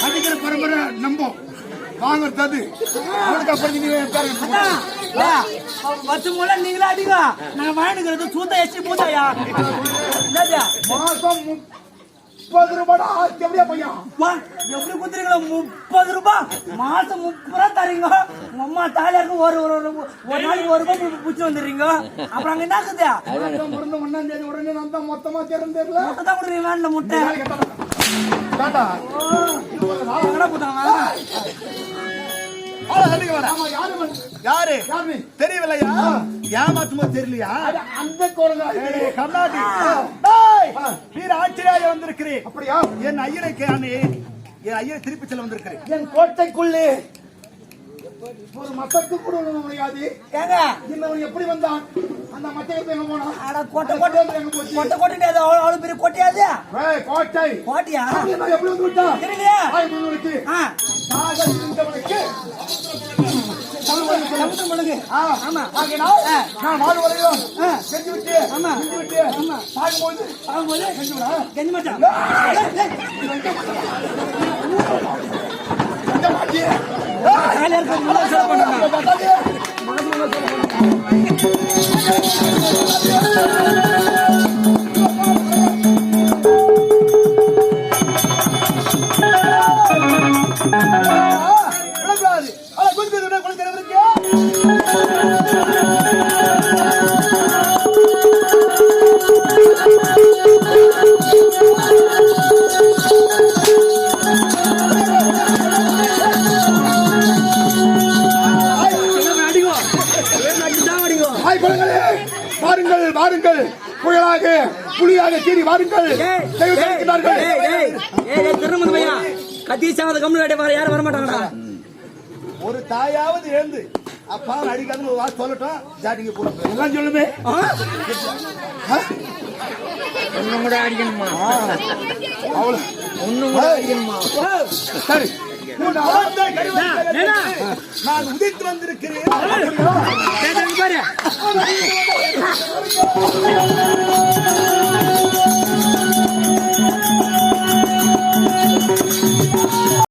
அடிக்கிற பரம்பரை நம்பும் வாங்கறது அவனுக்கு அப்புறம் வருஷம் போல நீங்களா அடிங்க நான் வாங்கிக்கிறது சூத்த எச்சி பூத்தாயா மாசம் 30 ரூபாடா எப்படியா பையா எப்படி குத்துறீங்களா 30 ரூபாய் மாசம் 30 ரூபா தரீங்க உங்க அம்மா தாலியாருக்கு ஒரு நாளைக்கு 1 ரூபாய் புடிச்சு வந்துடுறீங்க அப்புறம் அங்க என்ன இருக்குது மருந்து 1ஆம் தேதி உடனே நான் தான் மொத்தமா திறந்துடல முட்டை தான் கொடுறீங்க வேண்ட முட்டை யாரு தெரியவில்லையா ஏமாத்துமோ தெரியலையா அந்த கர்நாடி வீர ஆச்சரியாக வந்திருக்கிறேன் அப்படியா என் ஐயனுக்கு என் ஐயனை திருப்பி செல்ல வந்திருக்கிறேன் என் கோட்டைக்குள்ளே ஒரு மத்தக்கு கூட முடியாது ஏங்க இன்னவன் எப்படி வந்தான் அந்த மத்தக்கு எங்க போனா அட கோட்டை அவ்வளவு பெரிய கோட்டையாது கோட்டை கோட்டையா எப்படி வந்து விட்டா தெரியலையா நான் வாழ் வரையும் செஞ்சு விட்டு பார்க்கும்போது செஞ்சு மாட்டேன் வாருங்கள் புயலாக புலியாக கீறி வாருங்கள் யாரும் வரமாட்டாங்கடா ஒரு தாயாவது எழுந்து அப்பா அடிக்காதுன்னு ஒரு வார்த்தை சொல்லட்டும் ஜாட்டிங்க போடுங்க எல்லாம் சொல்லுமே ஒண்ணும் கூட அடிக்கணுமா அவ்வளவு ஒண்ணும் கூட அடிக்கணுமா சரி நான் உதித்து வந்திருக்கிறேன்